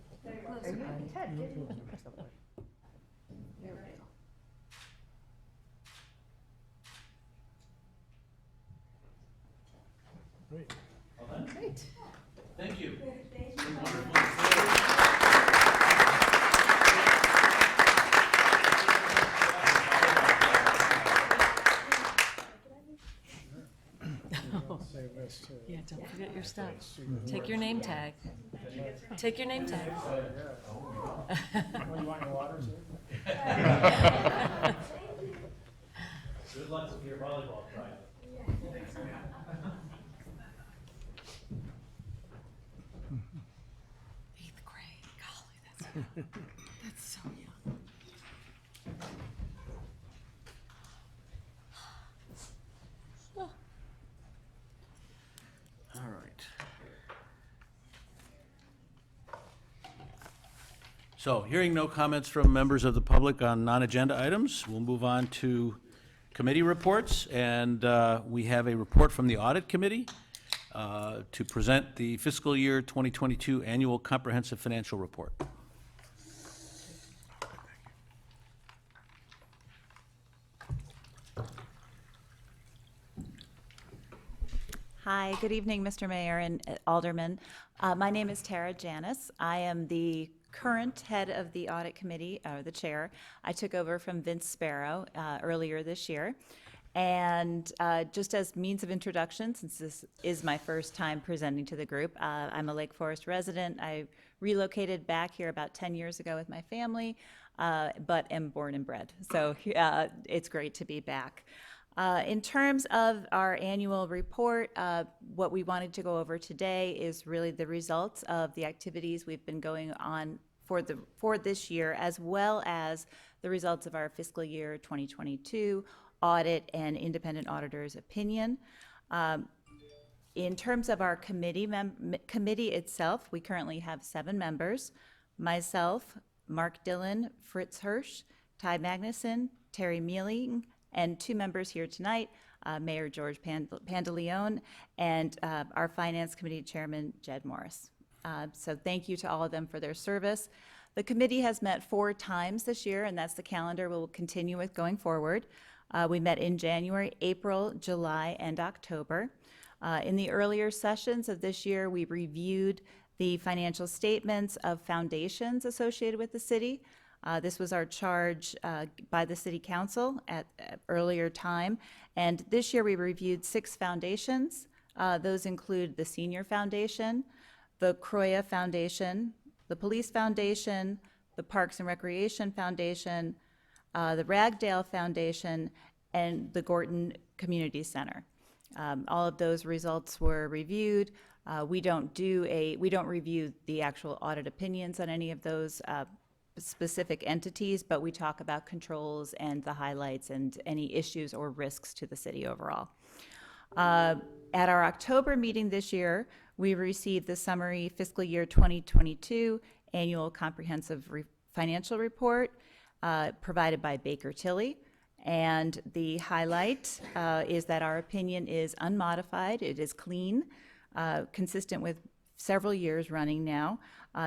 Ted, there we go. Great. Great. Thank you. Save this too. Yeah, don't forget your stuff. Take your name tag. Take your name tag. Oh, you want your water too? Good luck with your volleyball trial. Eighth grade. Golly, that's so young. All right. So, hearing no comments from members of the public on non-agenda items, we'll move on to committee reports, and we have a report from the Audit Committee to present the fiscal year 2022 Annual Comprehensive Financial Report. Hi, good evening, Mr. Mayor and Alderman. My name is Tara Janis. I am the current head of the Audit Committee, or the chair. I took over from Vince Sparrow earlier this year. And just as means of introduction, since this is my first time presenting to the group, I'm a Lake Forest resident. I relocated back here about 10 years ago with my family, but am born and bred. So it's great to be back. In terms of our annual report, what we wanted to go over today is really the results of the activities we've been going on for this year, as well as the results of our fiscal year 2022 audit and independent auditor's opinion. In terms of our committee itself, we currently have 7 members: myself, Mark Dillon, Fritz Hirsch, Ty Magnuson, Terry Mealing, and 2 members here tonight, Mayor George Pandaleon and our Finance Committee Chairman, Jed Morris. So thank you to all of them for their service. The committee has met 4 times this year, and that's the calendar we'll continue with going forward. We met in January, April, July, and October. In the earlier sessions of this year, we reviewed the financial statements of foundations associated with the city. This was our charge by the City Council at earlier time. And this year we reviewed 6 foundations. Those include the Senior Foundation, the Croya Foundation, the Police Foundation, the Parks and Recreation Foundation, the Ragdale Foundation, and the Gorton Community Center. All of those results were reviewed. We don't review the actual audit opinions on any of those specific entities, but we talk about controls and the highlights and any issues or risks to the city overall. At our October meeting this year, we received the summary fiscal year 2022 annual comprehensive financial report provided by Baker Tilly. And the highlight is that our opinion is unmodified, it is clean, consistent with several years running now.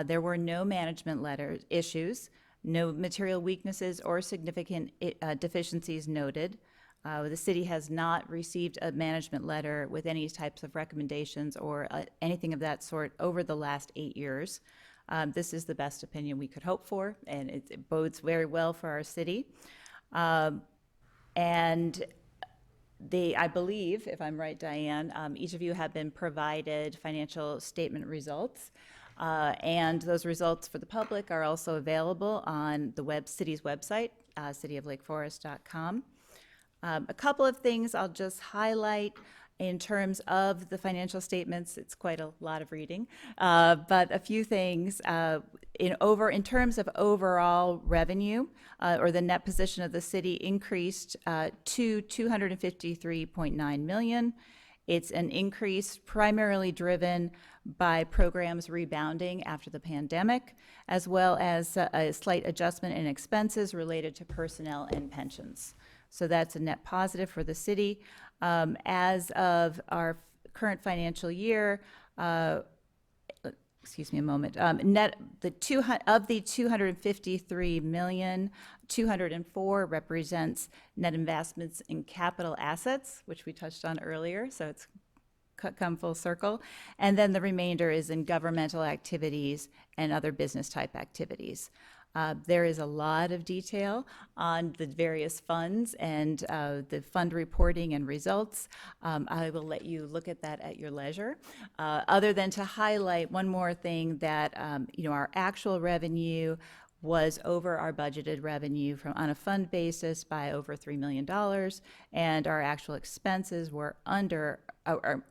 There were no management letter issues, no material weaknesses or significant deficiencies noted. The city has not received a management letter with any types of recommendations or anything of that sort over the last 8 years. This is the best opinion we could hope for, and it bodes very well for our city. And I believe, if I'm right, Diane, each of you have been provided financial statement results. And those results for the public are also available on the city's website, cityoflakeforest.com. A couple of things I'll just highlight in terms of the financial statements. It's quite a lot of reading, but a few things. In terms of overall revenue, or the net position of the city increased to $253.9 million. It's an increase primarily driven by programs rebounding after the pandemic, as well as a slight adjustment in expenses related to personnel and pensions. So that's a net positive for the city. As of our current financial year, excuse me a moment, of the 253 million, 204 represents net investments in capital assets, which we touched on earlier, so it's come full circle. And then the remainder is in governmental activities and other business type activities. There is a lot of detail on the various funds and the fund reporting and results. I will let you look at that at your leisure. Other than to highlight one more thing, that our actual revenue was over our budgeted revenue on a fund basis by over $3 million, and our actual expenses were under our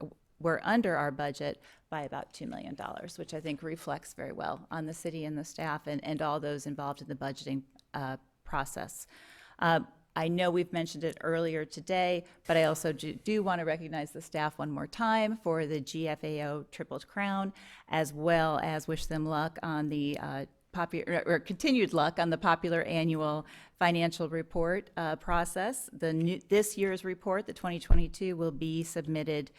budget by about $2 million, which I think reflects very well on the city and the staff and all those involved in the budgeting process. I know we've mentioned it earlier today, but I also do want to recognize the staff one more time for the GFAO Triple Crown, as well as wish them luck on the continued luck on the popular annual financial report process. This year's report, the 2022, will be submitted.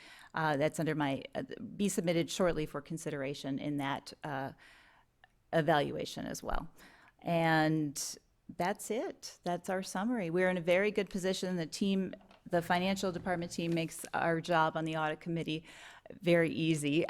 Be submitted shortly for consideration in that evaluation as well. And that's it. That's our summary. We're in a very good position. The financial department team makes our job on the audit committee very easy.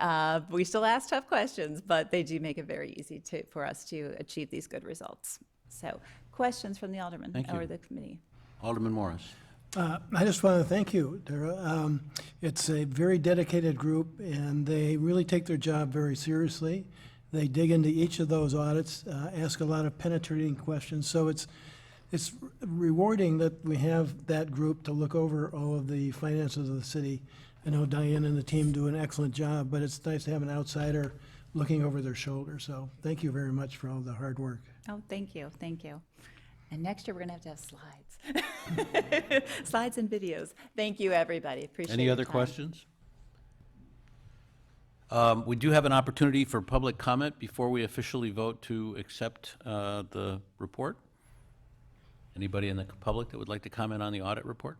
We still ask tough questions, but they do make it very easy for us to achieve these good results. So, questions from the alderman or the committee? Alderman Morris. I just want to thank you, Dara. It's a very dedicated group, and they really take their job very seriously. They dig into each of those audits, ask a lot of penetrating questions. So it's rewarding that we have that group to look over all of the finances of the city. I know Diane and the team do an excellent job, but it's nice to have an outsider looking over their shoulder. So thank you very much for all the hard work. Oh, thank you. Thank you. And next year, we're going to have slides. Slides and videos. Thank you, everybody. Appreciate Any your other time. questions? We do have an opportunity for public comment before we officially vote to accept the report. Anybody in the public that would like to comment on the audit report?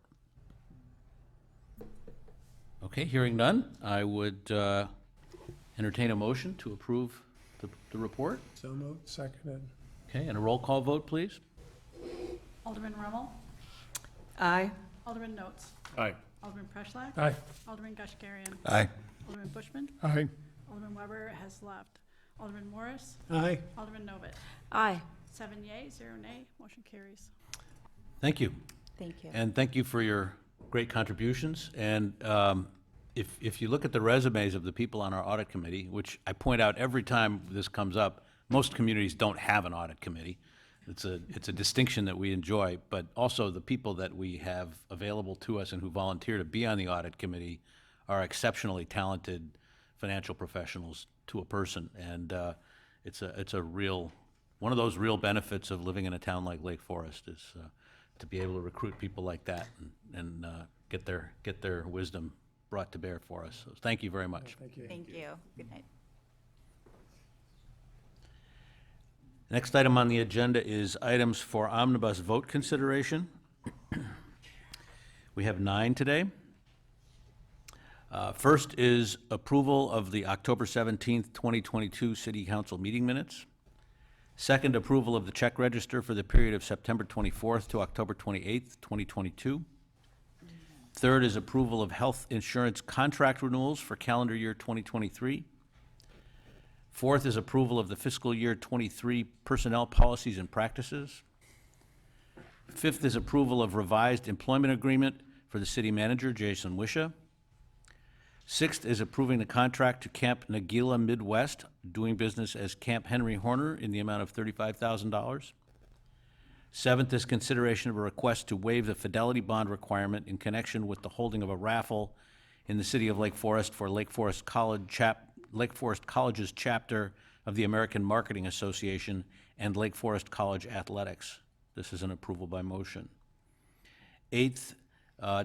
Okay, hearing none, I would entertain a motion to approve the report. So moved. Seconded. Okay, and a roll call vote, please. Alderman Rummel. Aye. Alderman Notes. Aye. Alderman Preschlack. Aye. Alderman Kashkarian. Aye. Alderman Bushman. Aye. Alderman Weber has left. Alderman Morris. Aye. Alderman Novit. Aye. 7 yea, 0 nay, motion carries. Thank you. Thank you. And thank you for your great contributions. And if you look at the resumes of the people on our audit committee, which I point out every time this comes up, most communities don't have an audit committee. It's a distinction that we enjoy, but also the people that we have available to us and who volunteer to be on the audit committee are exceptionally talented financial professionals to a person. And it's a real, one of those real benefits of living in a town like Lake Forest is to be able to recruit people like that and get their wisdom brought to bear for us. So thank you very much. Thank you. Thank you. Good night. Next item on the agenda is items for omnibus vote consideration. We have 9 today. First is approval of the October 17th, 2022 City Council meeting minutes. Second, approval of the check register for the period of September 24th to October 28th, 2022. Third is approval of health insurance contract renewals for calendar year 2023. Fourth is approval of the fiscal year 23 personnel policies and practices. Fifth is approval of revised employment agreement for the city manager, Jason Wisha. Sixth is approving the contract to Camp Nagila Midwest, doing business as Camp Henry Horner, in the amount of $35,000. Seventh is consideration of a request to waive the fidelity bond requirement in connection with the holding of a raffle in the city of Lake Forest for Lake Forest College's chapter of the American Marketing Association and Lake Forest College Athletics. This is an approval by motion. Eighth,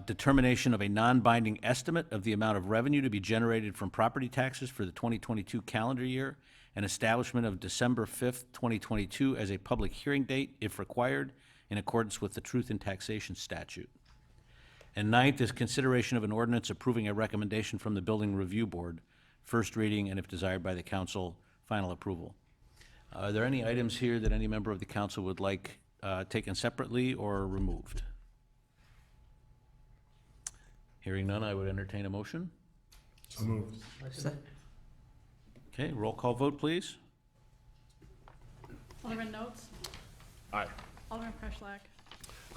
determination of a non-binding estimate of the amount of revenue to be generated from property taxes for the 2022 calendar year, and establishment of December 5th, 2022 as a public hearing date, if required, in accordance with the Truth in Taxation statute. And ninth is consideration of an ordinance approving a recommendation from the Building Review Board, first reading, and if desired by the council, final approval. Are there any items here that any member of the council would like taken separately or removed? Hearing none, I would entertain a motion. So moved. Okay, roll call vote, please. Alderman Notes. Aye. Alderman Preschlack.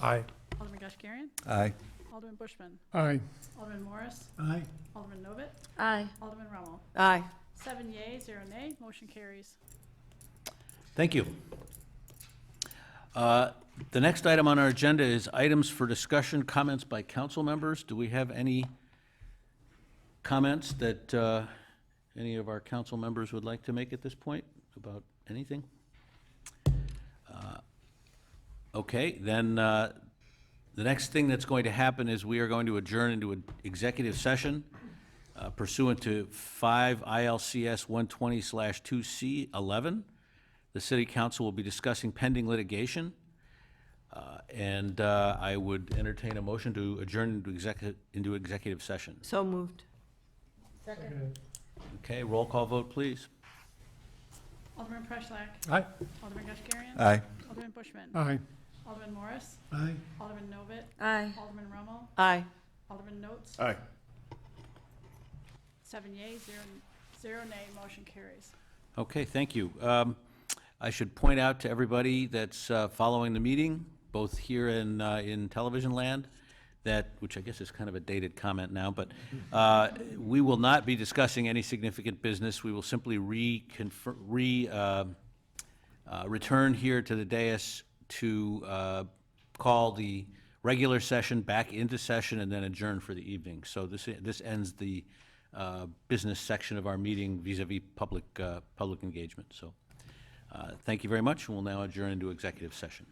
Aye. Alderman Kashkarian. Aye. Alderman Bushman. Aye. Alderman Morris. Aye. Alderman Novit. Aye. Alderman Rummel. Aye. 7 yea, 0 nay, motion carries. Thank you. The next item on our agenda is items for discussion, comments by council members. Do we have any comments that any of our council members would like to make at this point about anything? Okay, then the next thing that's going to happen is we are going to adjourn into an executive session pursuant to 5 ILCS 120/2C11. The city council will be discussing pending litigation. And I would entertain a motion to adjourn into executive session. So moved. Okay, roll call vote, please. Alderman Preschlack. Aye. Alderman Kashkarian. Aye. Alderman Bushman. Aye. Alderman Morris. Aye. Alderman Novit. Aye. Alderman Rummel. Aye. Alderman Notes. Aye. 7 yea, 0 nay, motion carries. Okay, thank you. I should point out to everybody that's following the meeting, both here and in television land, that, which I guess is kind of a dated comment now, but we will not be discussing any significant business. We will simply return here to the dais to call the regular session back into session and then adjourn for the evening. So this ends the business section of our meeting vis-a-vis public engagement. So thank you very much. We'll now adjourn into executive session.